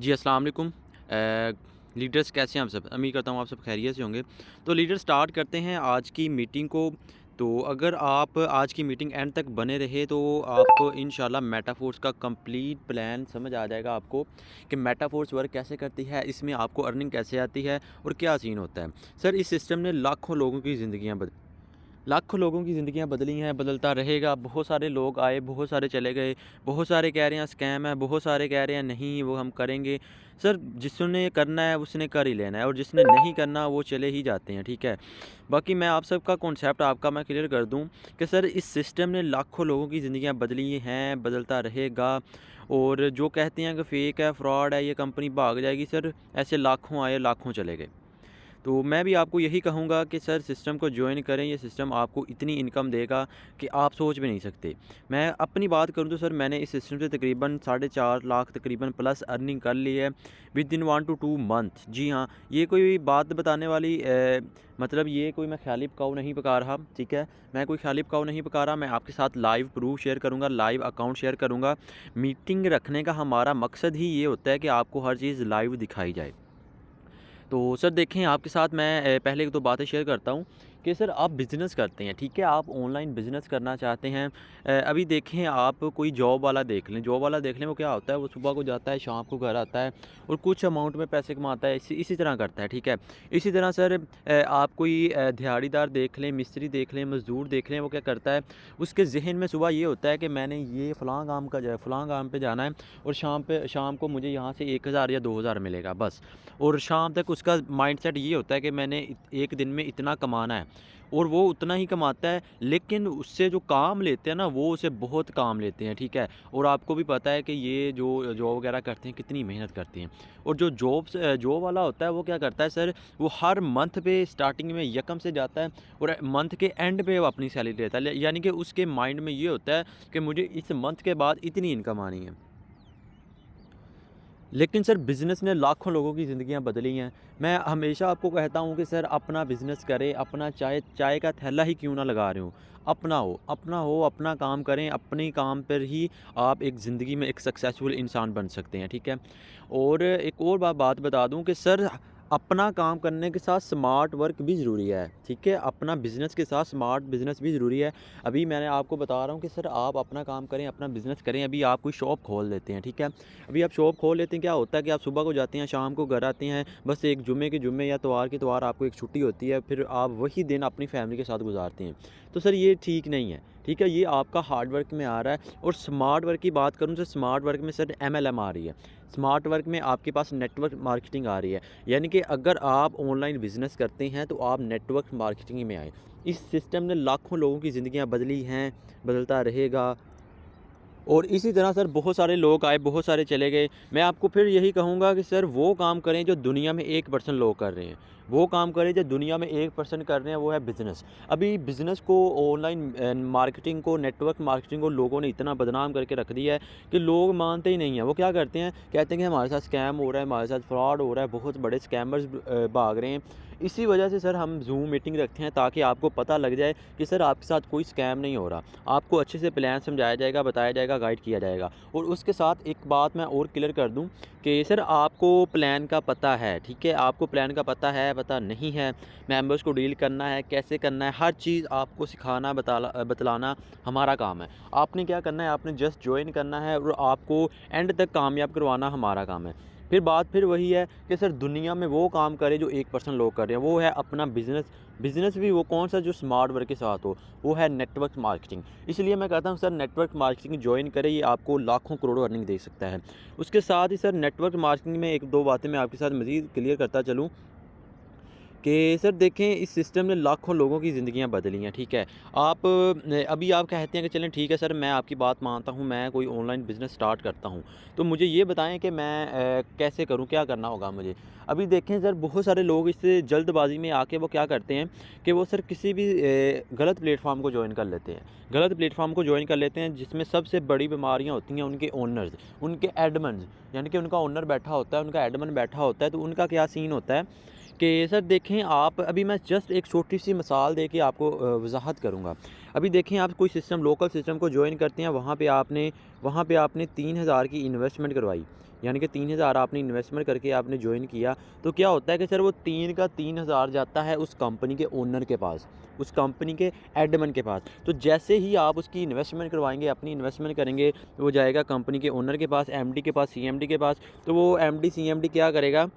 जी, अस्सलाम वालेकुम। लीडर्स कैसे हैं आप सब? उम्मीद करता हूँ आप सब खैरियत से होंगे। तो लीडर स्टार्ट करते हैं आज की मीटिंग को। तो अगर आप आज की मीटिंग एंड तक बने रहे तो आप इंशाल्लाह मेटाफोर्स का कंप्लीट प्लान समझ आ जाएगा आपको कि मेटाफोर्स वर्क कैसे करती है, इसमें आपको अर्निंग कैसे आती है और क्या सीन होता है। सर इस सिस्टम ने लाखों लोगों की ज़िंदगियाँ बदली हैं, बदलता रहेगा। बहुत सारे लोग आए, बहुत सारे चले गए, बहुत सारे कह रहे हैं स्कैम है, बहुत सारे कह रहे हैं नहीं वो हम करेंगे। सर जिसने करना है उसने कर ही लेना है और जिसने नहीं करना वो चले ही जाते हैं, ठीक है। बाकी मैं आप सबका कॉन्सेप्ट आपका मैं क्लियर कर दूं कि सर इस सिस्टम ने लाखों लोगों की ज़िंदगियां बदली हैं, बदलता रहेगा। और जो कहते हैं कि फ़ेक है, फ्रॉड है, ये कंपनी भाग जाएगी, सर ऐसे लाखों आए, लाखों चले गए। तो मैं भी आपको यही कहूँगा कि सर सिस्टम को जॉइन करें, ये सिस्टम आपको इतनी इनकम देगा कि आप सोच भी नहीं सकते। मैं अपनी बात करूँ तो सर मैंने इस सिस्टम से तकरीबन 4.5 लाख तकरीबन प्लस अर्निंग कर ली है विद इन 1 to 2 मंथ। जी हाँ, ये कोई बात बताने वाली मतलब ये कोई मैं ख़्याली पकाऊ नहीं पका रहा, ठीक है। मैं कोई ख़्याली पकाऊ नहीं पका रहा, मैं आपके साथ लाइव प्रूफ शेयर करूँगा, लाइव अकाउंट शेयर करूँगा। मीटिंग रखने का हमारा मकसद ही ये होता है कि आपको हर चीज़ लाइव दिखाई जाए। तो सर देखें आपके साथ मैं पहले एक दो बातें शेयर करता हूँ कि सर आप बिज़नेस करते हैं, ठीक है, आप ऑनलाइन बिज़नेस करना चाहते हैं। अभी देखें आप कोई जॉब वाला देख लें, जॉब वाला देख लें, वो क्या होता है, वो सुबह को जाता है, शाम को घर आता है और कुछ अमाउंट में पैसे कमाता है, इसी तरह करता है, ठीक है। इसी तरह सर आप कोई दिहाड़ीदार देख लें, मिस्त्री देख लें, मज़दूर देख लें, वो क्या करता है, उसके ज़हन में सुबह ये होता है कि मैंने ये फ़लाँ काम पे जाना है और शाम को मुझे यहाँ से 1,000 या 2,000 मिलेगा बस। और शाम तक उसका माइंडसेट ये होता है कि मैंने एक दिन में इतना कमाना है और वो उतना ही कमाता है, लेकिन उससे जो काम लेते हैं ना वो उसे बहुत काम लेते हैं, ठीक है। और आपको भी पता है कि ये जो जॉब वगैरह करते हैं कितनी मेहनत करती हैं। और जो जॉब वाला होता है वो क्या करता है सर, वो हर मंथ पे स्टार्टिंग में यकम से जाता है और मंथ के एंड पे वो अपनी सैलरी लेता है, यानी कि उसके माइंड में ये होता है कि मुझे इस मंथ के बाद इतनी इनकम आनी है। लेकिन सर बिज़नेस ने लाखों लोगों की ज़िंदगियां बदली हैं। मैं हमेशा आपको कहता हूं कि सर अपना बिज़नेस करें, अपना चाय चाय का थैला ही क्यों ना लगा रहे हो, अपना हो, अपना काम करें, अपने काम पर ही आप एक ज़िंदगी में एक सक्सेसफुल इंसान बन सकते हैं, ठीक है। और एक और बात बता दूं कि सर अपना काम करने के साथ स्मार्ट वर्क भी ज़रूरी है, ठीक है। अपना बिज़नेस के साथ स्मार्ट बिज़नेस भी ज़रूरी है। अभी मैंने आपको बता रहा हूँ कि सर आप अपना काम करें, अपना बिज़नेस करें। अभी आप कोई शॉप खोल लेते हैं, ठीक है। अभी आप शॉप खोल लेते हैं, क्या होता है कि आप सुबह को जाते हैं, शाम को घर आते हैं, बस एक जुम्मे के जुम्मे या त्योहार के त्योहार आपको एक छुट्टी होती है, फिर आप वही दिन अपनी फैमिली के साथ गुजारते हैं। तो सर ये ठीक नहीं है, ठीक है, ये आपका हार्ड वर्क में आ रहा है। और स्मार्ट वर्क की बात करूँ तो स्मार्ट वर्क में सर MLM आ रही है। स्मार्ट वर्क में आपके पास नेटवर्क मार्केटिंग आ रही है, यानी कि अगर आप ऑनलाइन बिज़नेस करते हैं तो आप नेटवर्क मार्केटिंग में आए। इस सिस्टम ने लाखों लोगों की ज़िंदगियाँ बदली हैं, बदलता रहेगा। और इसी तरह सर बहुत सारे लोग आए, बहुत सारे चले गए। मैं आपको फिर यही कहूँगा कि सर वो काम करें जो दुनिया में 1% लोग कर रहे हैं। वो काम करें जो दुनिया में 1% कर रहे हैं, वो है बिज़नेस। अभी बिज़नेस को ऑनलाइन मार्केटिंग को, नेटवर्क मार्केटिंग को लोगों ने इतना बदनाम करके रख दिया है कि लोग मानते ही नहीं हैं। वो क्या करते हैं, कहते हैं कि हमारे साथ स्कैम हो रहा है, हमारे साथ फ्रॉड हो रहा है, बहुत बड़े स्कैमर्स भाग रहे हैं। इसी वजह से सर हम ज़ूम मीटिंग रखते हैं ताकि आपको पता लग जाए कि सर आपके साथ कोई स्कैम नहीं हो रहा। आपको अच्छे से प्लान समझाया जाएगा, बताया जाएगा, गाइड किया जाएगा। और उसके साथ एक बात मैं और क्लियर कर दूं कि सर आपको प्लान का पता है, ठीक है, आपको प्लान का पता है, पता नहीं है, मेंबर्स को डील करना है, कैसे करना है, हर चीज़ आपको सिखाना बतलाना हमारा काम है। आपने क्या करना है, आपने जस्ट ज्वाइन करना है और आपको एंड तक कामयाब करवाना हमारा काम है। फिर वही है कि सर दुनिया में वो काम करे जो 1% लोग कर रहे हैं, वो है अपना बिज़नेस। बिज़नेस भी वो कौन सा जो स्मार्ट वर्क के साथ हो, वो है नेटवर्क मार्केटिंग। इसलिए मैं कहता हूँ सर नेटवर्क मार्केटिंग ज्वाइन करें, ये आपको लाखों करोड़ों अर्निंग दे सकता है। उसके साथ ही सर नेटवर्क मार्केटिंग में एक दो बातें मैं आपके साथ मज़ीद क्लियर करता चलूँ कि सर देखें इस सिस्टम ने लाखों लोगों की ज़िंदगियां बदली हैं, ठीक है। आप अभी आप कहते हैं कि चलें ठीक है सर, मैं आपकी बात मानता हूं, मैं कोई ऑनलाइन बिज़नेस स्टार्ट करता हूं, तो मुझे ये बताएं कि मैं कैसे करूं, क्या करना होगा मुझे। अभी देखें सर बहुत सारे लोग इससे जल्दबाजी में आके वो क्या करते हैं कि वो सर किसी भी गलत प्लेटफॉर्म को ज्वाइन कर लेते हैं। गलत प्लेटफॉर्म को ज्वाइन कर लेते हैं जिसमें सबसे बड़ी बीमारियाँ होती हैं उनके ओनर्स, उनके एडमन्स, यानी कि उनका ओनर बैठा होता है, उनका एडमन बैठा होता है। तो उनका क्या सीन होता है कि सर देखें आप, अभी मैं जस्ट एक छोटी सी मिसाल दे के आपको वजाहत करूँगा। अभी देखें आप कोई सिस्टम, लोकल सिस्टम को ज्वाइन करते हैं, वहाँ पे आपने 3,000 की इन्वेस्टमेंट करवाई, यानी कि 3,000 आपने इन्वेस्टमेंट करके आपने ज्वाइन किया। तो क्या होता है कि सर वो 3 का 3,000 जाता है उस कंपनी के ओनर के पास, उस कंपनी के एडमिन के पास। तो जैसे ही आप उसकी इन्वेस्टमेंट करवाएंगे, अपनी इन्वेस्टमेंट करेंगे, वो जाएगा कंपनी के ओनर के पास, एमडी के पास, सीएमडी के पास। तो वो एमडी सीएमडी क्या करेगा,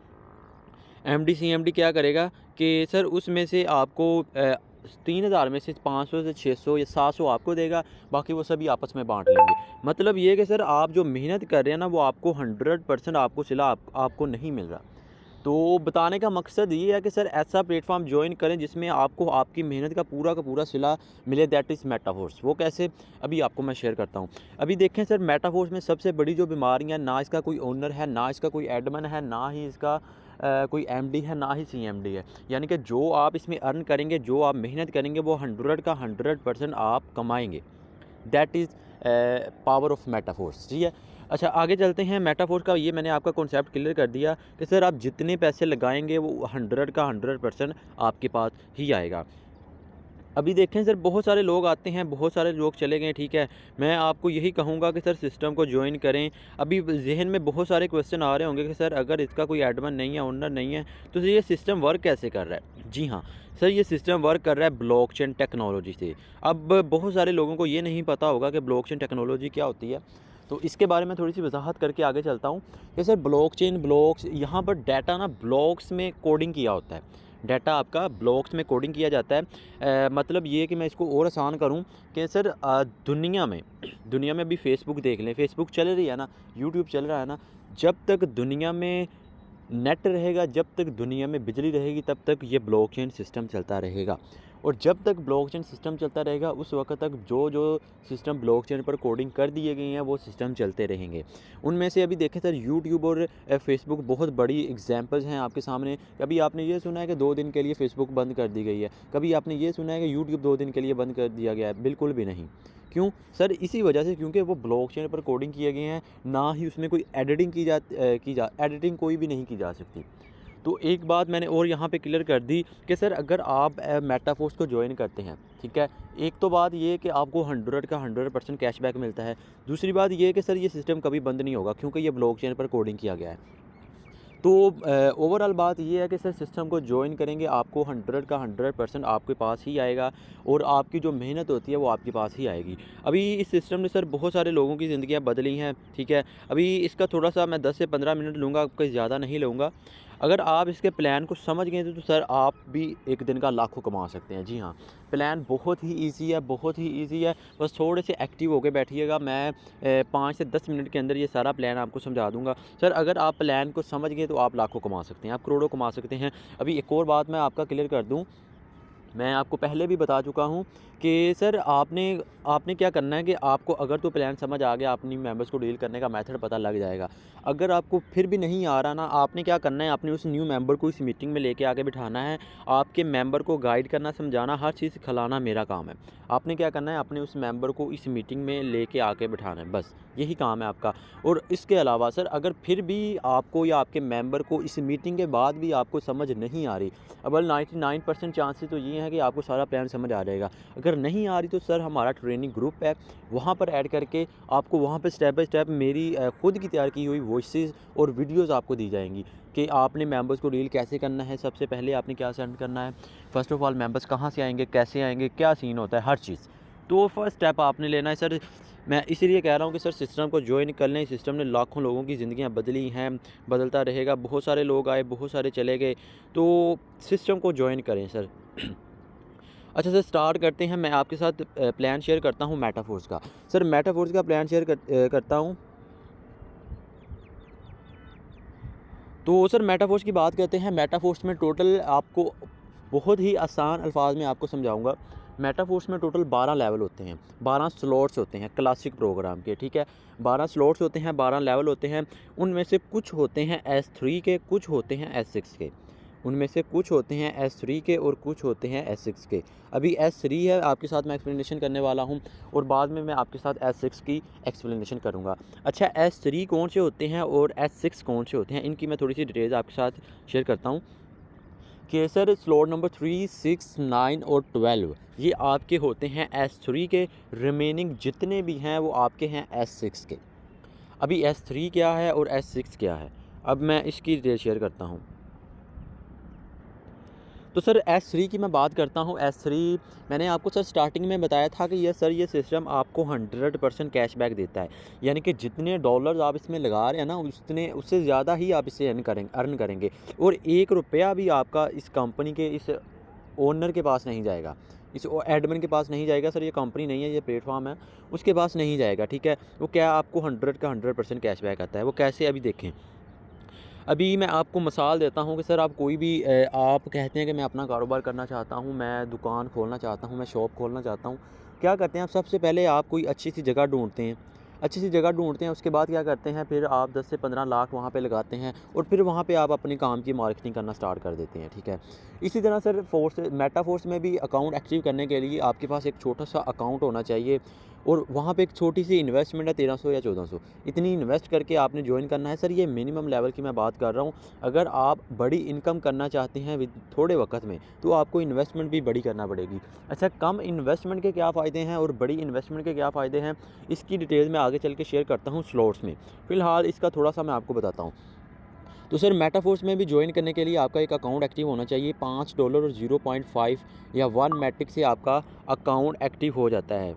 एमडी सीएमडी क्या करेगा कि सर उसमें से आपको 3,000 में से 500 से 600 या 700 आपको देगा, बाकी वो सभी आपस में बांट लेंगे। मतलब ये है कि सर आप जो मेहनत कर रहे हैं ना, वो आपको 100% आपको सिला आपको नहीं मिल रहा। तो बताने का मकसद ये है कि सर ऐसा प्लेटफॉर्म ज्वाइन करें जिसमें आपको आपकी मेहनत का पूरा सिला मिले, दैट इज़ मेटाफोर्स। वो कैसे, अभी आपको मैं शेयर करता हूँ। अभी देखें सर, मेटाफोर्स में सबसे बड़ी जो बीमारियाँ, ना इसका कोई ओनर है, ना इसका कोई एडमिन है, ना ही इसका कोई एमडी है, ना ही सीएमडी है। यानी कि जो आप इसमें अर्न करेंगे, जो आप मेहनत करेंगे, वो 100 का 100% आप कमाएंगे। That is power of Metaforce. ठीक है, अच्छा आगे चलते हैं। मेटाफोर का ये मैंने आपका कॉन्सेप्ट क्लियर कर दिया कि सर आप जितने पैसे लगाएंगे वो 100 का 100% आपके पास ही आएगा। अभी देखें सर, बहुत सारे लोग आते हैं, बहुत सारे लोग चले गए, ठीक है। मैं आपको यही कहूँगा कि सर सिस्टम को ज्वाइन करें। अभी जहन में बहुत सारे क्वेश्चन आ रहे होंगे कि सर अगर इसका कोई एडमिन नहीं है, ओनर नहीं है, तो ये सिस्टम वर्क कैसे कर रहा है। जी हाँ सर, ये सिस्टम वर्क कर रहा है ब्लॉकचेन टेक्नोलॉजी से। अब बहुत सारे लोगों को ये नहीं पता होगा कि ब्लॉकचेन टेक्नोलॉजी क्या होती है, तो इसके बारे में थोड़ी सी वजाहत करके आगे चलता हूँ कि सर ब्लॉकचेन, ब्लॉक्स, यहाँ पर डाटा ना ब्लॉक्स में कोडिंग किया होता है। डाटा आपका ब्लॉक्स में कोडिंग किया जाता है। मतलब ये कि मैं इसको और आसान करूँ कि सर दुनिया में अभी फेसबुक देख लें, फेसबुक चल रही है ना, यूट्यूब चल रहा है ना, जब तक दुनिया में नेट रहेगा, जब तक दुनिया में बिजली रहेगी, तब तक ये ब्लॉकचेन सिस्टम चलता रहेगा। और जब तक ब्लॉकचेन सिस्टम चलता रहेगा, उस वक्त तक जो जो सिस्टम ब्लॉकचेन पर कोडिंग कर दिए गए हैं वो सिस्टम चलते रहेंगे। उनमें से अभी देखें सर, यूट्यूब और फेसबुक बहुत बड़ी एग्जांपल्स हैं आपके सामने। कभी आपने ये सुना है कि 2 दिन के लिए फेसबुक बंद कर दी गई है, कभी आपने ये सुना है कि यूट्यूब 2 दिन के लिए बंद कर दिया गया है? बिल्कुल भी नहीं। क्यों सर? इसी वजह से, क्योंकि वो ब्लॉकचेन पर कोडिंग किए गए हैं, ना ही उसमें कोई एडिटिंग एडिटिंग कोई भी नहीं की जा सकती। तो एक बात मैंने और यहाँ पे क्लियर कर दी कि सर अगर आप मेटाफोर्स को ज्वाइन करते हैं, ठीक है, एक तो बात ये है कि आपको 100 का 100% कैशबैक मिलता है। दूसरी बात ये है कि सर ये सिस्टम कभी बंद नहीं होगा, क्योंकि ये ब्लॉकचेन पर कोडिंग किया गया है। तो ओवरऑल बात ये है कि सर सिस्टम को ज्वाइन करेंगे, आपको 100 का 100% आपके पास ही आएगा, और आपकी जो मेहनत होती है वो आपके पास ही आएगी। अभी इस सिस्टम ने सर बहुत सारे लोगों की ज़िंदगियाँ बदली हैं, ठीक है। अभी इसका थोड़ा सा मैं 10 से 15 मिनट लूँगा, आपका ज़्यादा नहीं लूँगा। अगर आप इसके प्लान को समझ गए तो सर आप भी एक दिन का लाखों कमा सकते हैं। जी हाँ, प्लान बहुत ही ईजी है, बहुत ही ईजी है। बस थोड़े से एक्टिव होकर बैठिएगा, मैं 5 से 10 मिनट के अंदर ये सारा प्लान आपको समझा दूंगा। सर अगर आप प्लान को समझ गए तो आप लाखों कमा सकते हैं, आप करोड़ों कमा सकते हैं। अभी एक और बात मैं आपका क्लियर कर दूं, मैं आपको पहले भी बता चुका हूं कि सर आपने आपने क्या करना है कि आपको अगर तो प्लान समझ आ गया, अपनी मेंबर्स को डील करने का मेथड पता लग जाएगा। अगर आपको फिर भी नहीं आ रहा ना, आपने क्या करना है, आपने उस न्यू मेंबर को इस मीटिंग में लेके आके बिठाना है। आपके मेंबर को गाइड करना, समझाना, हर चीज़ सिखाना मेरा काम है। आपने क्या करना है, अपने उस मेंबर को इस मीटिंग में लेके आके बिठाना है, बस यही काम है आपका। और इसके अलावा सर अगर फिर भी आपको या आपके मेंबर को इस मीटिंग के बाद भी आपको समझ नहीं आ रही, अब 99% चांसेस तो ये हैं कि आपको सारा प्लान समझ आ जाएगा। अगर नहीं आ रही तो सर हमारा ट्रेनिंग ग्रुप है, वहाँ पर ऐड करके आपको वहाँ पर स्टेप बाय स्टेप मेरी खुद की तैयार की हुई वॉइसेस और वीडियोस आपको दी जाएंगी कि आपने मेंबर्स को डील कैसे करना है। सबसे पहले आपने क्या सेंड करना है, फ़र्स्ट ऑफ़ ऑल मेंबर्स कहाँ से आएंगे, कैसे आएंगे, क्या सीन होता है, हर चीज़। तो फर्स्ट स्टेप आपने लेना है सर। मैं इसीलिए कह रहा हूँ कि सर सिस्टम को ज्वाइन कर लें। सिस्टम ने लाखों लोगों की ज़िंदगियाँ बदली हैं, बदलता रहेगा। बहुत सारे लोग आए, बहुत सारे चले गए, तो सिस्टम को ज्वाइन करें सर। अच्छा सर, स्टार्ट करते हैं। मैं आपके साथ प्लान शेयर करता हूँ मेटाफोर्स का। सर मेटाफोर्स का प्लान शेयर करता हूँ। तो सर मेटाफोर्स की बात करते हैं। मेटाफोर्स में टोटल आपको बहुत ही आसान अल्फाज में आपको समझाऊंगा। मेटाफोर्स में टोटल 12 लेवल होते हैं, 12 स्लॉट्स होते हैं क्लासिक प्रोग्राम के, ठीक है। 12 स्लॉट्स होते हैं, 12 लेवल होते हैं। उनमें से कुछ होते हैं S3 के, कुछ होते हैं S6 के। उनमें से कुछ होते हैं S3 के और कुछ होते हैं S6 के। अभी S3 है, आपके साथ मैं एक्सप्लेनेशन करने वाला हूं, और बाद में मैं आपके साथ S6 की एक्सप्लेनेशन करूंगा। अच्छा, S3 कौन से होते हैं और S6 कौन से होते हैं, इनकी मैं थोड़ी सी डिटेल्स आपके साथ शेयर करता हूं। कि सर स्लॉट नंबर 3, 6, 9 और 12 ये आपके होते हैं S3 के, रिमेनिंग जितने भी हैं वो आपके हैं S6 के। अभी S3 क्या है और S6 क्या है, अब मैं इसकी डिटेल शेयर करता हूँ। तो सर S3 की मैं बात करता हूँ। S3 मैंने आपको सर स्टार्टिंग में बताया था कि ये सर ये सिस्टम आपको 100% कैशबैक देता है, यानी कि जितने डॉलर्स आप इसमें लगा रहे हैं ना उतने उससे ज़्यादा ही आप इससे अर्न करेंगे, और 1 रुपया भी आपका इस कंपनी के इस ओनर के पास नहीं जाएगा, इस एडमिन के पास नहीं जाएगा। सर ये कंपनी नहीं है, ये प्लेटफॉर्म है, उसके पास नहीं जाएगा, ठीक है। वो क्या आपको 100 का 100% कैशबैक आता है। वो कैसे, अभी देखें। अभी मैं आपको मिसाल देता हूँ कि सर आप कोई भी आप कहते हैं कि मैं अपना कारोबार करना चाहता हूँ, मैं दुकान खोलना चाहता हूँ, मैं शॉप खोलना चाहता हूँ। क्या करते हैं आप, सबसे पहले आप कोई अच्छी सी जगह ढूंढते हैं, अच्छी सी जगह ढूंढते हैं, उसके बाद क्या करते हैं, फिर आप 10 से 15 लाख वहाँ पे लगाते हैं, और फिर वहाँ पे आप अपने काम की मार्केटिंग करना स्टार्ट कर देते हैं, ठीक है। इसी तरह सर मेटाफोर्स में भी अकाउंट एक्टिव करने के लिए आपके पास एक छोटा सा अकाउंट होना चाहिए, और वहाँ पे एक छोटी सी इन्वेस्टमेंट है, 1300 या 1400 इतनी इन्वेस्ट करके आपने ज्वाइन करना है। सर ये मिनिमम लेवल की मैं बात कर रहा हूँ। अगर आप बड़ी इनकम करना चाहते हैं विद थोड़े वक्त में, तो आपको इन्वेस्टमेंट भी बड़ी करना पड़ेगी। अच्छा, कम इन्वेस्टमेंट के क्या फ़ायदे हैं और बड़ी इन्वेस्टमेंट के क्या फ़ायदे हैं, इसकी डिटेल मैं आगे चल के शेयर करता हूँ स्लॉट्स में। फ़िलहाल इसका थोड़ा सा मैं आपको बताता हूँ। तो सर मेटाफोर्स में भी ज्वाइन करने के लिए आपका एक अकाउंट एक्टिव होना चाहिए। $5 और 0.5 या 1 मैट्रिक से आपका अकाउंट एक्टिव हो जाता है,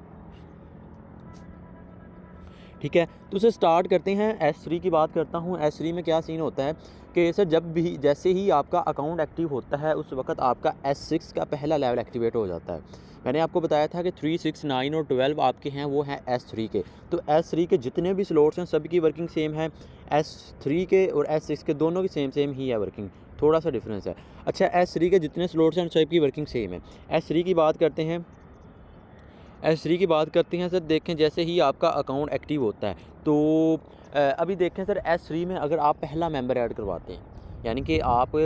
ठीक है। तो सर स्टार्ट करते हैं। S3 की बात करता हूँ। S3 में क्या सीन होता है कि सर जब भी जैसे ही आपका अकाउंट एक्टिव होता है उस वक्त आपका S6 का पहला लेवल एक्टिवेट हो जाता है। मैंने आपको बताया था कि 3, 6, 9 और 12 आपके हैं वो हैं S3 के। तो S3 के जितने भी स्लॉट्स हैं सभी की वर्किंग सेम है। S3 के और S6 के दोनों की सेम ही है वर्किंग, थोड़ा सा डिफरेंस है। अच्छा, S3 के जितने स्लॉट्स हैं सबकी वर्किंग सेम है। S3 की बात करते हैं। S3 की बात करते हैं सर, देखें जैसे ही आपका अकाउंट एक्टिव होता है तो अभी देखें सर S3 में अगर आप पहला मेंबर ऐड करवाते हैं, यानी कि आप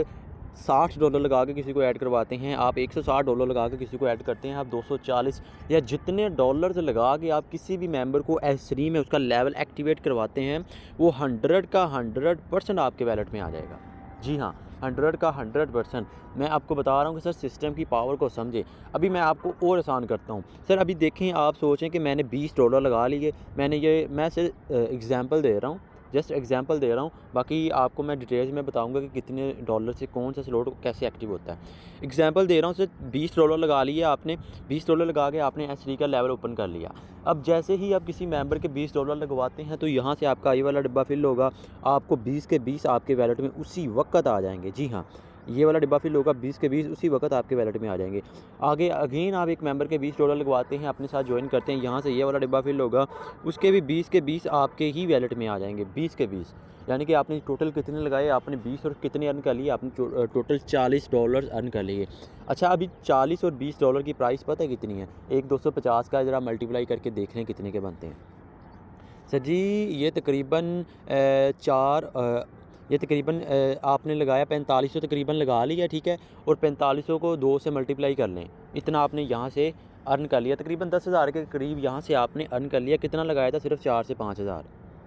$60 लगा के किसी को ऐड करवाते हैं, आप $160 लगा के किसी को ऐड करते हैं, आप 240 या जितने डॉलर्स लगा के आप किसी भी मेंबर को S3 में उसका लेवल एक्टिवेट करवाते हैं, वो 100 का 100% आपके वैलेट में आ जाएगा। जी हाँ, 100 का 100%। मैं आपको बता रहा हूँ कि सर सिस्टम की पावर को समझें। अभी मैं आपको और आसान करता हूँ। सर अभी देखें, आप सोचें कि मैंने $20 लगा लिए, मैं सिर्फ एग्ज़ाम्पल दे रहा हूँ, जस्ट एग्जांपल दे रहा हूँ, बाकी आपको मैं डिटेल्स में बताऊंगा कि कितने डॉलर से कौन सा स्लॉट कैसे एक्टिव होता है। एग्जांपल दे रहा हूँ, सिर्फ $20 लगा लिए आपने, $20 लगा के आपने S3 का लेवल ओपन कर लिया। अब जैसे ही आप किसी मेंबर के $20 लगवाते हैं तो यहाँ से आपका ये वाला डिब्बा फिल होगा, आपको 20 के 20 आपके वैलेट में उसी वक्त आ जाएंगे। जी हाँ, ये वाला डिब्बा फिल होगा, 20 के 20 उसी वक्त आपके वैलेट में आ जाएंगे। आगे अगेन आप एक मेंबर के $20 लगवाते हैं, अपने साथ ज्वाइन करते हैं, यहाँ से ये वाला डिब्बा फिल होगा, उसके भी 20 के 20 आपके ही वैलेट में आ जाएंगे, 20 के 20। यानी कि आपने टोटल कितने लगाए, आपने 20 और कितने अर्न कर लिए, आपने टोटल $40 अर्न कर लिए। अच्छा, अभी 40 और $20 की प्राइस पता है कितनी है? एक 250 का ज़रा मल्टीप्लाई करके देख लें कितने के बनते हैं। सर जी ये तकरीबन ये तकरीबन आपने लगाया 4500 तकरीबन लगा लिया, ठीक है। और 4500 को 2 से मल्टीप्लाई कर लें, इतना आपने यहाँ से अर्न कर लिया, तकरीबन 10,000 के करीब यहाँ से आपने अर्न कर लिया। कितना लगाया था? सिर्फ 4 से 5,000।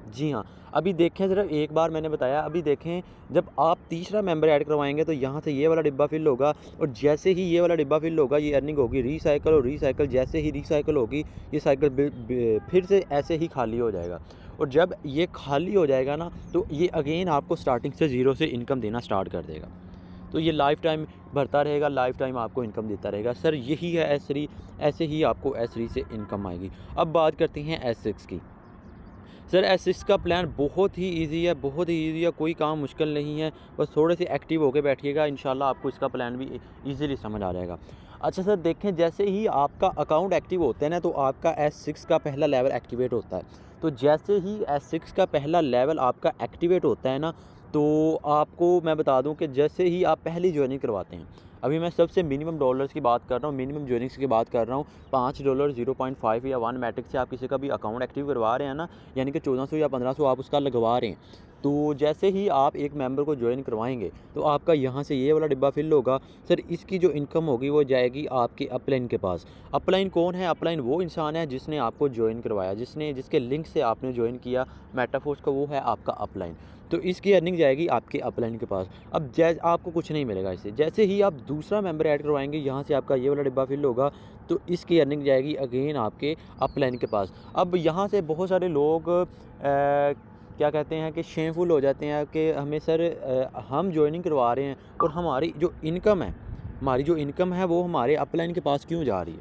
जी हाँ, अभी देखें ज़रा, एक बार मैंने बताया, अभी देखें जब आप तीसरा मेंबर ऐड करवाएंगे तो यहाँ से ये वाला डिब्बा फिल होगा, और जैसे ही ये वाला डिब्बा फिल होगा ये अर्निंग होगी रिसाइकल, और रिसाइकल जैसे ही रिसाइकल होगी ये साइकिल फिर से ऐसे ही खाली हो जाएगा। और जब ये खाली हो जाएगा ना तो ये अगेन आपको स्टार्टिंग से ज़ीरो से इनकम देना स्टार्ट कर देगा। तो ये लाइफ टाइम भरता रहेगा, लाइफ टाइम आपको इनकम देता रहेगा। सर यही है S3, ऐसे ही आपको S3 से इनकम आएगी। अब बात करते हैं S6 की। सर S6 का प्लान बहुत ही ईजी है, बहुत ही ईजी है, कोई काम मुश्किल नहीं है, बस थोड़े से एक्टिव होकर बैठिएगा, इंशाल्लाह आपको इसका प्लान भी ईज़िली समझ आ जाएगा। अच्छा सर देखें, जैसे ही आपका अकाउंट एक्टिव होता है ना तो आपका S6 का पहला लेवल एक्टिवेट होता है। तो जैसे ही S6 का पहला लेवल आपका एक्टिवेट होता है ना तो आपको मैं बता दूं कि जैसे ही आप पहली ज्वाइनिंग करवाते हैं, अभी मैं सबसे मिनिमम डॉलर्स की बात कर रहा हूँ, मिनिमम ज्वाइनिंग्स की बात कर रहा हूँ, $5, 0.5 या 1 मैट्रिक से आप किसी का भी अकाउंट एक्टिव करवा रहे हैं ना, यानी कि 1400 या 1500 आप उसका लगवा रहे हैं, तो जैसे ही आप एक मेंबर को ज्वाइन करवाएंगे तो आपका यहाँ से ये वाला डिब्बा फिल होगा सर। इसकी जो इनकम होगी वो जाएगी आपके अपलाइन के पास। अपलाइन कौन है? अपलाइन वो इंसान है जिसने आपको ज्वाइन करवाया, जिसके लिंक से आपने ज्वाइन किया मेटाफोर्स को, वो है आपका अपलाइन। तो इसकी अर्निंग जाएगी आपके अपलाइन के पास। अब जैसे आपको कुछ नहीं मिलेगा इससे, जैसे ही आप दूसरा मेंबर ऐड करवाएंगे यहाँ से आपका ये वाला डिब्बा फिल होगा तो इसकी अर्निंग जाएगी अगेन आपके अपलाइन के पास। अब यहाँ से बहुत सारे लोग क्या कहते हैं कि शेमफुल हो जाते हैं कि हमें सर हम ज्वाइनिंग करवा रहे हैं और हमारी जो इनकम है वो हमारे अपलाइन के पास क्यों जा रही है।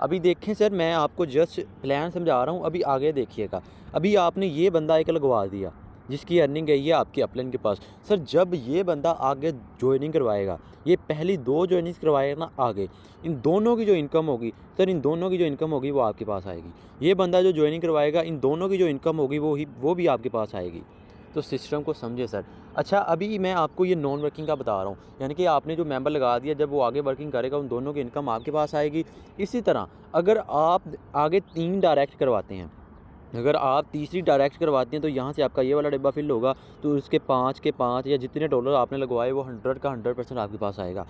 अभी देखें सर, मैं आपको जस्ट प्लान समझा रहा हूँ, अभी आगे देखिएगा। अभी आपने ये बंदा एक लगवा दिया जिसकी अर्निंग है ये आपके अपलाइन के पास। सर जब ये बंदा आगे ज्वाइनिंग करवाएगा, ये पहली 2 ज्वाइनिंग करवाएगा ना आगे, इन दोनों की जो इनकम होगी सर, इन दोनों की जो इनकम होगी वो आपके पास आएगी। ये बंदा जो ज्वाइनिंग करवाएगा, इन दोनों की जो इनकम होगी वो भी आपके पास आएगी। तो सिस्टम को समझे सर। अच्छा अभी मैं आपको ये नॉन वर्किंग का बता रहा हूँ, यानी कि आपने जो मेंबर लगा दिया, जब वो आगे वर्किंग करेगा उन दोनों की इनकम आपके पास आएगी। इसी तरह अगर आप आगे 3 डायरेक्ट करवाते हैं, अगर आप तीसरी डायरेक्ट करवाती हैं तो यहाँ से आपका ये वाला डिब्बा फिल होगा तो उसके 5 के 5 या जितने डॉलर आपने लगवाए वो 100 का 100% आपके पास आएगा।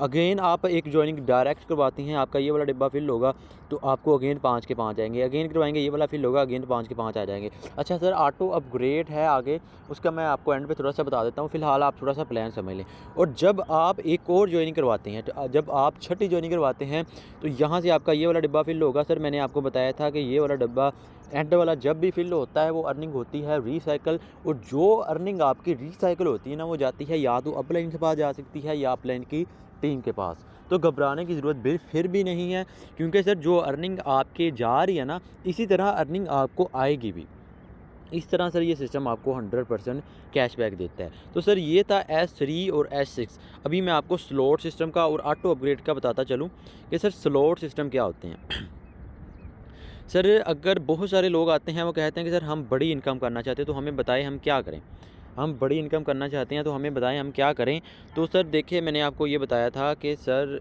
अगेन आप एक ज्वाइनिंग डायरेक्ट करवाती हैं, आपका ये वाला डिब्बा फिल होगा तो आपको अगेन 5 के 5 आएंगे। अगेन करवाएंगे ये वाला फिल होगा, अगेन 5 के 5 आ जाएंगे। अच्छा सर ऑटो अपग्रेड है आगे, उसका मैं आपको एंड पे थोड़ा सा बता देता हूँ, फिलहाल आप थोड़ा सा प्लान समझ लें। और जब आप एक और ज्वाइनिंग करवाते हैं, तो जब आप छठी ज्वाइनिंग करवाते हैं तो यहाँ से आपका ये वाला डिब्बा फिल होगा। सर मैंने आपको बताया था कि ये वाला डिब्बा एंड वाला जब भी फिल होता है वो अर्निंग होती है रीसाइकिल, और जो अर्निंग आपकी रीसाइकिल होती है ना वो जाती है या तो अपलाइन के पास जा सकती है या अपलाइन की टीम के पास। तो घबराने की ज़रूरत फिर भी नहीं है, क्योंकि सर जो अर्निंग आपके जा रही है ना, इसी तरह अर्निंग आपको आएगी भी। इस तरह सर ये सिस्टम आपको 100% कैशबैक देता है। तो सर ये था S3 और S6। अभी मैं आपको स्लॉट सिस्टम का और ऑटो अपग्रेड का बताता चलूँ कि सर स्लॉट सिस्टम क्या होते हैं। सर अगर बहुत सारे लोग आते हैं वो कहते हैं कि सर हम बड़ी इनकम करना चाहते हैं तो हमें बताएं हम क्या करें। हम बड़ी इनकम करना चाहते हैं तो हमें बताएं हम क्या करें। तो सर देखिए मैंने आपको ये बताया था कि सर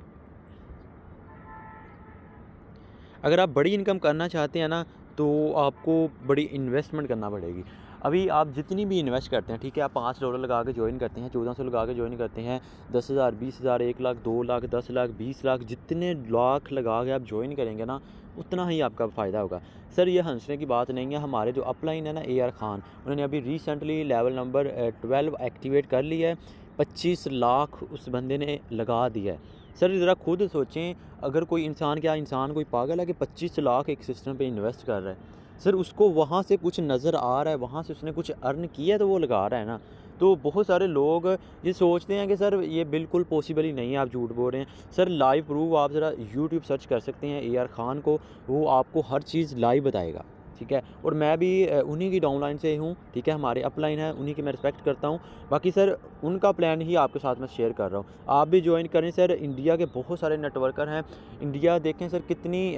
अगर आप बड़ी इनकम करना चाहते हैं ना तो आपको बड़ी इन्वेस्टमेंट करना पड़ेगी। अभी आप जितनी भी इन्वेस्ट करते हैं, ठीक है, आप $5 लगा के ज्वाइन करते हैं, 1400 लगा के ज्वाइन करते हैं, 10,000, 20,000, 1 लाख, 2 लाख, 10 लाख, 20 लाख, जितने लाख लगा के आप ज्वाइन करेंगे ना उतना ही आपका फ़ायदा होगा। सर ये हंसने की बात नहीं है। हमारे जो अपलाइन है ना AR खान, उन्होंने अभी रिसेंटली लेवल नंबर 12 एक्टिवेट कर लिया है। 25 लाख उस बंदे ने लगा दिया है। सर ज़रा खुद सोचें, अगर कोई इंसान, क्या इंसान कोई पागल है कि 25 लाख एक सिस्टम पे इन्वेस्ट कर रहा है। सर उसको वहाँ से कुछ नज़र आ रहा है, वहाँ से उसने कुछ अर्न किया है तो वो लगा रहा है ना। तो बहुत सारे लोग ये सोचते हैं कि सर ये बिल्कुल पॉसिबल ही नहीं है, आप झूठ बोल रहे हैं। सर लाइव प्रूफ आप ज़रा यूट्यूब सर्च कर सकते हैं AR खान को, वो आपको हर चीज़ लाइव बताएगा, ठीक है। और मैं भी उन्हीं की डाउनलाइन से हूँ, ठीक है, हमारे अपलाइन है, उन्हीं की मैं रिस्पेक्ट करता हूँ। बाकी सर उनका प्लान ही आपके साथ मैं शेयर कर रहा हूँ, आप भी ज्वाइन करें। सर इंडिया के बहुत सारे नेटवर्कर हैं, इंडिया देखें सर कितनी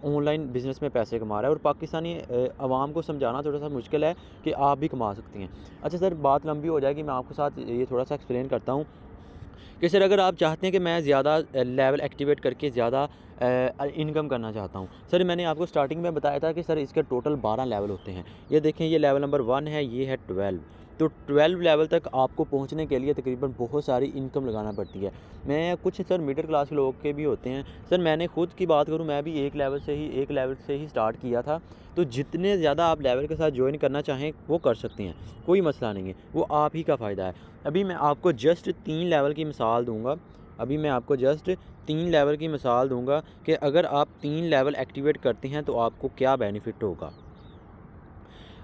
ऑनलाइन बिज़नेस में पैसे कमा रहा है, और पाकिस्तानी आवाम को समझाना थोड़ा सा मुश्किल है कि आप भी कमा सकती हैं। अच्छा सर बात लंबी हो जाएगी, मैं आपके साथ ये थोड़ा सा एक्सप्लेन करता हूँ कि सर अगर आप चाहते हैं कि मैं ज़्यादा लेवल एक्टिवेट करके ज़्यादा इनकम करना चाहता हूँ। सर मैंने आपको स्टार्टिंग में बताया था कि सर इसके टोटल 12 लेवल होते हैं। ये देखें, ये लेवल नंबर 1 है, ये है 12। तो 12 लेवल तक आपको पहुंचने के लिए तकरीबन बहुत सारी इनकम लगाना पड़ती है। मैं कुछ सर मिडिल क्लास के लोग के भी होते हैं। सर मैंने खुद की बात करूं, मैं भी एक लेवल से ही स्टार्ट किया था। तो जितने ज़्यादा आप लेवल के साथ ज्वाइन करना चाहें वो कर सकते हैं, कोई मसला नहीं है, वो आप ही का फ़ायदा है। अभी मैं आपको जस्ट 3 लेवल की मिसाल दूँगा। कि अगर आप 3 लेवल एक्टिवेट करते हैं तो आपको क्या बेनिफिट होगा।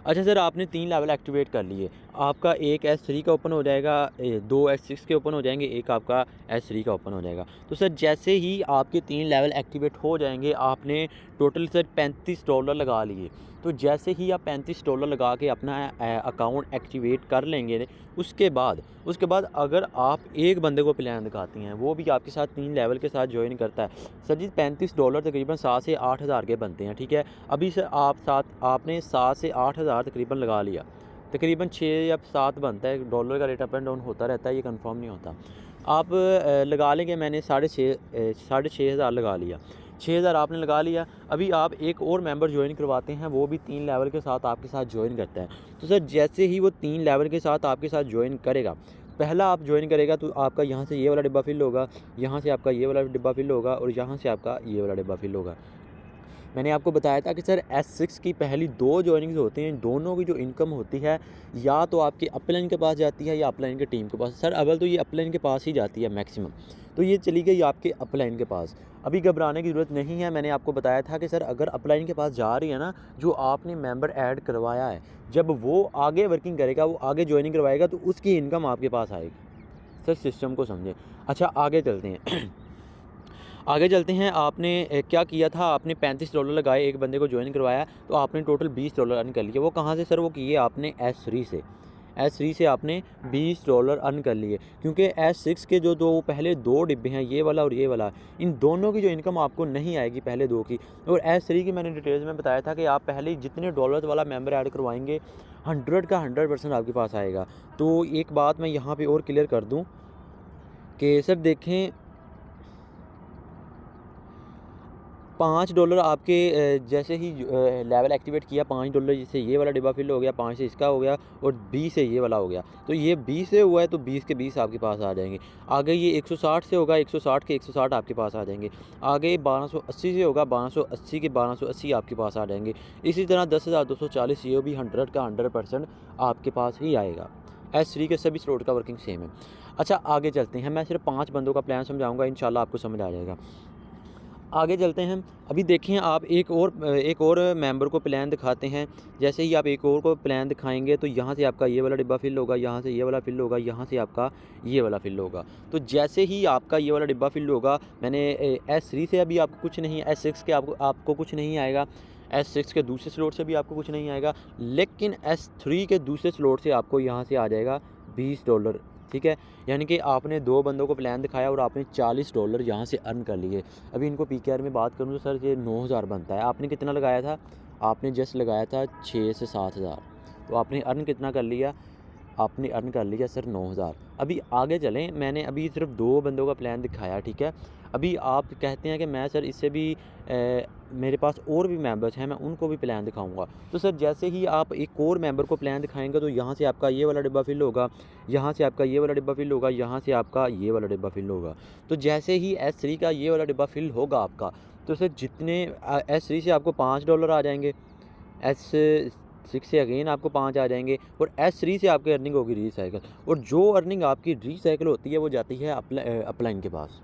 अच्छा सर आपने 3 लेवल एक्टिवेट कर लिए, आपका एक S3 का ओपन हो जाएगा, 2 S6 के ओपन हो जाएंगे, एक आपका S3 का ओपन हो जाएगा। तो सर जैसे ही आपके 3 लेवल एक्टिवेट हो जाएंगे, आपने टोटल सर $35 लगा लिए। तो जैसे ही आप $35 लगा के अपना अकाउंट एक्टिवेट कर लेंगे, उसके बाद अगर आप एक बंदे को प्लान दिखाती हैं, वो भी आपके साथ 3 लेवल के साथ ज्वाइन करता है, सर जी $35 तकरीबन 7 से 8 हज़ार के बनते हैं, ठीक है। अभी सर आपने 7 से 8 हज़ार तकरीबन लगा लिया, तकरीबन 6 या 7 बनता है, डॉलर का रेट अप एंड डाउन होता रहता है, ये कंफर्म नहीं होता। आप लगा लेंगे, मैंने 6,500 लगा लिया। 6000 आपने लगा लिया। अभी आप एक और मेंबर ज्वाइन करवाते हैं, वो भी 3 लेवल के साथ आपके साथ ज्वाइन करता है। तो सर जैसे ही वो 3 लेवल के साथ आपके साथ ज्वाइन करेगा, पहला आप ज्वाइन करेगा तो आपका यहाँ से ये वाला डिब्बा फिल होगा, यहाँ से आपका ये वाला डिब्बा फिल होगा और यहाँ से आपका ये वाला डिब्बा फिल होगा। मैंने आपको बताया था कि सर S6 की पहली 2 जॉइनिंग्स होती हैं, दोनों की जो इनकम होती है या तो आपके अपलाइन के पास जाती है या अपलाइन के टीम के पास। सर अव्वल तो ये अपलाइन के पास ही जाती है मैक्सिमम, तो ये चली गई आपके अपलाइन के पास। अभी घबराने की ज़रूरत नहीं है। मैंने आपको बताया था कि सर अगर अपलाइन के पास जा रही है ना, जो आपने मेंबर ऐड करवाया है, जब वो आगे वर्किंग करेगा, वो आगे ज्वाइनिंग करवाएगा तो उसकी इनकम आपके पास आएगी। सर सिस्टम को समझें। अच्छा आगे चलते हैं आगे चलते हैं। आपने क्या किया था, आपने $35 लगाए, एक बंदे को ज्वाइन करवाया, तो आपने टोटल $20 अर्न कर लिए। वो कहाँ से सर? वो किए आपने S3 से। S3 से आपने $20 अर्न कर लिए, क्योंकि S6 के जो दो पहले 2 डिब्बे हैं, ये वाला और ये वाला, इन दोनों की जो इनकम आपको नहीं आएगी पहले 2 की। और S3 की मैंने डिटेल्स में बताया था कि आप पहले जितने डॉलर्स वाला मेंबर ऐड करवाएंगे 100 का 100% आपके पास आएगा। तो एक बात मैं यहाँ पर और क्लियर कर दूँ कि सर देखें, $5 आपके जैसे ही लेवल एक्टिवेट किया, $5 जैसे ये वाला डिब्बा फिल हो गया, 5 से इसका हो गया और 20 से ये वाला हो गया। तो ये 20 से हुआ है तो 20 के 20 आपके पास आ जाएंगे। आगे ये 160 से होगा, 160 के 160 आपके पास आ जाएंगे। आगे 1280 से होगा, 1280 के 1280 आपके पास आ जाएंगे। इसी तरह 10,240 ये भी 100 का 100% आपके पास ही आएगा। S3 के सभी स्लॉट का वर्किंग सेम है। अच्छा आगे चलते हैं। मैं सिर्फ 5 बंदों का प्लान समझाऊँगा, इंशाल्लाह आपको समझ आ जाएगा। आगे चलते हैं। अभी देखें, आप एक और मेंबर को प्लान दिखाते हैं। जैसे ही आप एक और को प्लान दिखाएंगे तो यहाँ से आपका ये वाला डिब्बा फिल होगा, यहाँ से ये वाला फिल होगा, यहाँ से आपका ये वाला फिल होगा। तो जैसे ही आपका ये वाला डिब्बा फिल होगा, मैंने S3 से अभी आपको कुछ नहीं, S6 के आपको कुछ नहीं आएगा, S6 के दूसरे स्लॉट से भी आपको कुछ नहीं आएगा, लेकिन S3 के दूसरे स्लॉट से आपको यहाँ से आ जाएगा $20। ठीक है, यानी कि आपने 2 बंदों को प्लान दिखाया और आपने $40 यहाँ से अर्न कर लिए। अभी इनको PKR में बात करूँ तो सर ये 9000 बनता है। आपने कितना लगाया था? आपने जस्ट लगाया था 6 से 7000, तो आपने अर्न कितना कर लिया? आपने अर्न कर लिया सर 9000। अभी आगे चलें, मैंने अभी सिर्फ 2 बंदों का प्लान दिखाया, ठीक है। अभी आप कहते हैं कि मैं सर इससे भी मेरे पास और भी मेंबर्स हैं, मैं उनको भी प्लान दिखाऊंगा। तो सर जैसे ही आप एक और मेंबर को प्लान दिखाएंगे तो यहाँ से आपका ये वाला डिब्बा फिल होगा, यहाँ से आपका ये वाला डिब्बा फिल होगा, यहाँ से आपका ये वाला डिब्बा फिल होगा। तो जैसे ही S3 का ये वाला डिब्बा फिल होगा आपका, तो सर जितने S3 से आपको $5 आ जाएंगे, S6 से अगेन आपको 5 आ जाएंगे और S3 से आपकी अर्निंग होगी रीसाइकिल। और जो अर्निंग आपकी रीसाइकिल होती है वो जाती है अपलाइन के पास।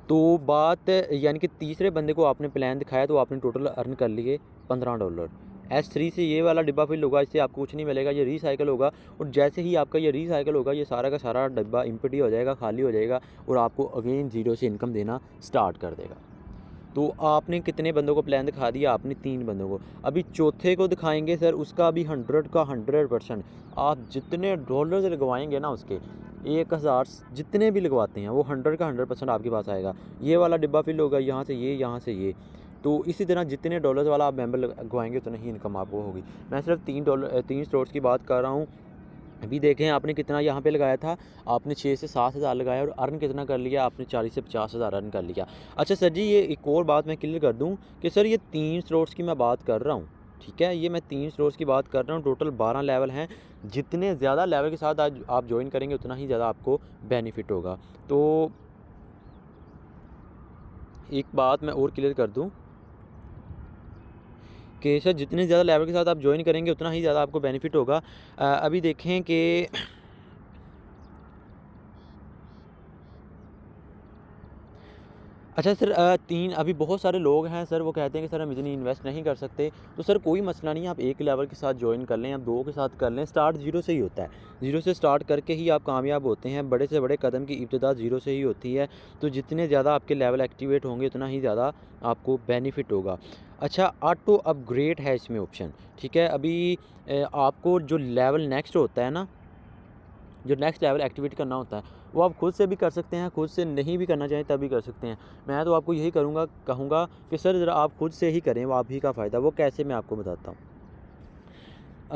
तो बात यानी कि तीसरे बंदे को आपने प्लान दिखाया तो आपने टोटल अर्न कर लिए $15। S3 से ये वाला डिब्बा फिल होगा, इससे आपको कुछ नहीं मिलेगा, ये रीसाइकिल होगा। और जैसे ही आपका ये रीसाइकिल होगा, ये सारा का सारा डिब्बा एम्प्टी हो जाएगा, खाली हो जाएगा और आपको अगेन ज़ीरो से इनकम देना स्टार्ट कर देगा। तो आपने कितने बंदों को प्लान दिखा दिया? आपने 3 बंदों को। अभी चौथे को दिखाएंगे सर, उसका भी 100 का 100%। आप जितने डॉलर्स लगवाएंगे ना, उसके 1000 जितने भी लगवाते हैं, वो 100 का 100% आपके पास आएगा। ये वाला डिब्बा फिल होगा, यहाँ से ये, यहाँ से ये। तो इसी तरह जितने डॉलर्स वाला आप मेंबर लगवाएंगे उतना ही इनकम आपको होगी। मैं सिर्फ 3 स्लॉट्स की बात कर रहा हूँ। अभी देखें आपने कितना यहाँ पे लगाया था, आपने 6 से 7000 लगाया और अर्न कितना कर लिया? आपने 40 से 50,000 अर्न कर लिया। अच्छा सर जी, ये एक और बात मैं क्लियर कर दूँ कि सर ये 3 स्लॉट्स की मैं बात कर रहा हूँ, ठीक है। ये मैं 3 स्लॉट्स की बात कर रहा हूँ, टोटल 12 लेवल हैं। जितने ज़्यादा लेवल के साथ आज आप ज्वाइन करेंगे उतना ही ज़्यादा आपको बेनिफिट होगा। तो एक बात मैं और क्लियर कर दूँ कि सर जितने ज़्यादा लेवल के साथ आप ज्वाइन करेंगे उतना ही ज़्यादा आपको बेनिफिट होगा। अभी देखें कि अच्छा सर, 3 अभी बहुत सारे लोग हैं सर, वो कहते हैं कि सर हम इतनी इन्वेस्ट नहीं कर सकते। तो सर कोई मसला नहीं है, आप 1 लेवल के साथ ज्वाइन कर लें, आप 2 के साथ कर लें। स्टार्ट ज़ीरो से ही होता है, ज़ीरो से स्टार्ट करके ही आप कामयाब होते हैं। बड़े से बड़े कदम की इब्तिदा ज़ीरो से ही होती है। तो जितने ज़्यादा आपके लेवल एक्टिवेट होंगे उतना ही ज़्यादा आपको बेनिफिट होगा। अच्छा, ऑटो अपग्रेड है इसमें ऑप्शन, ठीक है। अभी आपको जो लेवल नेक्स्ट होता है ना, जो नेक्स्ट लेवल एक्टिवेट करना होता है, वो आप खुद से भी कर सकते हैं, खुद से नहीं भी करना चाहें तब भी कर सकते हैं। मैं तो आपको यही कहूँगा कि सर ज़रा आप खुद से ही करें, वो आप ही का फ़ायदा। वो कैसे, मैं आपको बताता हूँ।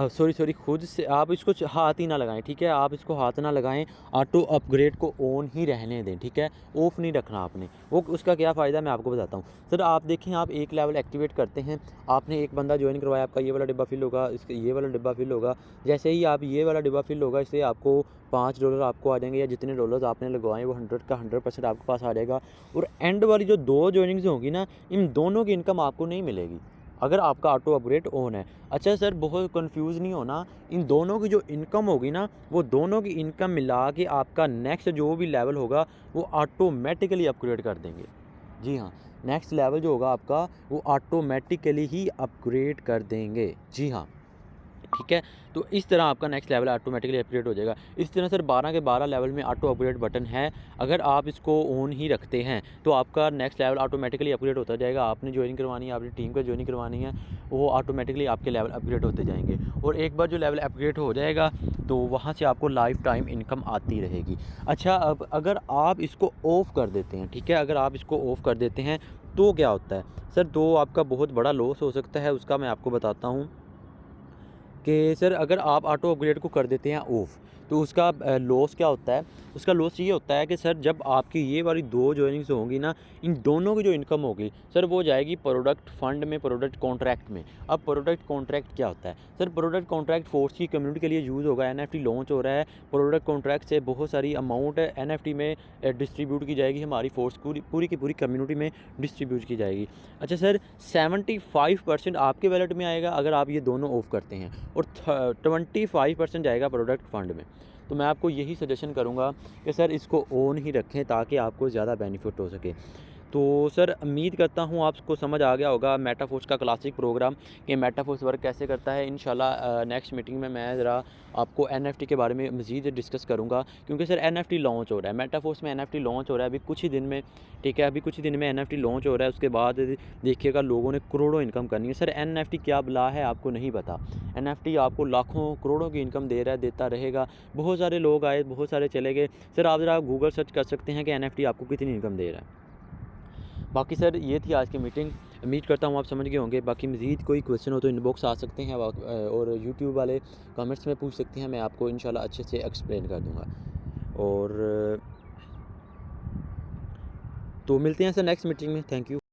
सॉरी खुद से आप इसको हाथ ही ना लगाएं, ठीक है, आप इसको हाथ ना लगाएं, ऑटो अपग्रेड को ऑन ही रहने दें, ठीक है, ऑफ नहीं रखना आपने। वो उसका क्या फ़ायदा मैं आपको बताता हूँ। सर आप देखें, आप एक लेवल एक्टिवेट करते हैं, आपने एक बंदा ज्वाइन करवाया, आपका ये वाला डिब्बा फिल होगा, इसका ये वाला डिब्बा फिल होगा। जैसे ही आप ये वाला डिब्बा फिल होगा, इससे आपको $5 आपको आ जाएंगे, या जितने डॉलर्स आपने लगवाएं वो 100 का 100% आपके पास आ जाएगा। और एंड वाली जो 2 ज्वाइनिंग्स होंगी ना, इन दोनों की इनकम आपको नहीं मिलेगी अगर आपका ऑटो अपग्रेड ऑन है। अच्छा सर, बहुत कंफ्यूज नहीं होना, इन दोनों की जो इनकम होगी ना, वो दोनों की इनकम मिला के आपका नेक्स्ट जो भी लेवल होगा वो ऑटोमेटिकली अपग्रेड कर देंगे। जी हाँ, नेक्स्ट लेवल जो होगा आपका वो ऑटोमेटिकली ही अपग्रेड कर देंगे। जी हाँ, ठीक है। तो इस तरह आपका नेक्स्ट लेवल ऑटोमेटिकली अपग्रेड हो जाएगा। इस तरह सर 12 के 12 लेवल में ऑटो अपग्रेड बटन है। अगर आप इसको ऑन ही रखते हैं तो आपका नेक्स्ट लेवल ऑटोमेटिकली अपग्रेड होता जाएगा। आपने ज्वाइनिंग करवानी है, आपने टीम को ज्वाइनिंग करवानी है, वो ऑटोमेटिकली आपके लेवल अपग्रेड होते जाएंगे। और एक बार जो लेवल अपग्रेड हो जाएगा तो वहाँ से आपको लाइफ टाइम इनकम आती रहेगी। अच्छा, अब अगर आप इसको ऑफ़ कर देते हैं, ठीक है, अगर आप इसको ऑफ़ कर देते हैं तो क्या होता है सर, तो आपका बहुत बड़ा लॉस हो सकता है। उसका मैं आपको बताता हूँ कि सर अगर आप ऑटो अपग्रेड को कर देते हैं ऑफ़, तो उसका लॉस क्या होता है? उसका लॉस ये होता है कि सर जब आपकी ये वाली 2 जॉइनिंग्स होंगी ना, इन दोनों की जो इनकम होगी सर वो जाएगी प्रोडक्ट फंड में, प्रोडक्ट कॉन्ट्रैक्ट में। अब प्रोडक्ट कॉन्ट्रैक्ट क्या होता है? सर प्रोडक्ट कॉन्ट्रैक्ट फोर्स की कम्युनिटी के लिए यूज़ होगा। एनएफटी लॉन्च हो रहा है, प्रोडक्ट कॉन्ट्रैक्ट से बहुत सारी अमाउंट एनएफटी में डिस्ट्रीब्यूट की जाएगी, हमारी फोर्स पूरी की पूरी कम्युनिटी में डिस्ट्रीब्यूट की जाएगी। अच्छा सर, 75% आपके वैलेट में आएगा अगर आप ये दोनों ऑफ करते हैं, और 25% जाएगा प्रोडक्ट फंड में। तो मैं आपको यही सजेशन करूँगा कि सर इसको ऑन ही रखें ताकि आपको ज़्यादा बेनिफिट हो सके। तो सर उम्मीद करता हूँ आपको समझ आ गया होगा मेटाफोर्स का क्लासिक प्रोग्राम कि मेटाफोर्स वर्क कैसे करता है। इंशाल्लाह नेक्स्ट मीटिंग में मैं ज़रा आपको एनएफटी के बारे में मज़ीद डिस्कस करूँगा, क्योंकि सर एनएफटी लॉन्च हो रहा है, मेटाफोर्स में एनएफटी लॉन्च हो रहा है अभी कुछ ही दिन में, ठीक है, अभी कुछ ही दिन में एनएफटी लॉन्च हो रहा है। उसके बाद देखिएगा लोगों ने करोड़ों इनकम करनी है। सर एनएफटी क्या बला है आपको नहीं पता, एनएफटी आपको लाखों करोड़ों की इनकम दे रहा है, देता रहेगा। बहुत सारे लोग आए, बहुत सारे चले गए। सर आप ज़रा गूगल सर्च कर सकते हैं कि एनएफटी आपको कितनी इनकम दे रहा है। बाकी सर ये थी आज की मीटिंग, उम्मीद करता हूँ आप समझ गए होंगे। बाकी मज़ीद कोई क्वेश्चन हो तो इनबॉक्स आ सकते हैं, और यूट्यूब वाले कमेंट्स में पूछ सकते हैं, मैं आपको इंशाल्लाह अच्छे से एक्सप्लेन कर दूँगा। और तो मिलते हैं सर नेक्स्ट मीटिंग में। Thank you.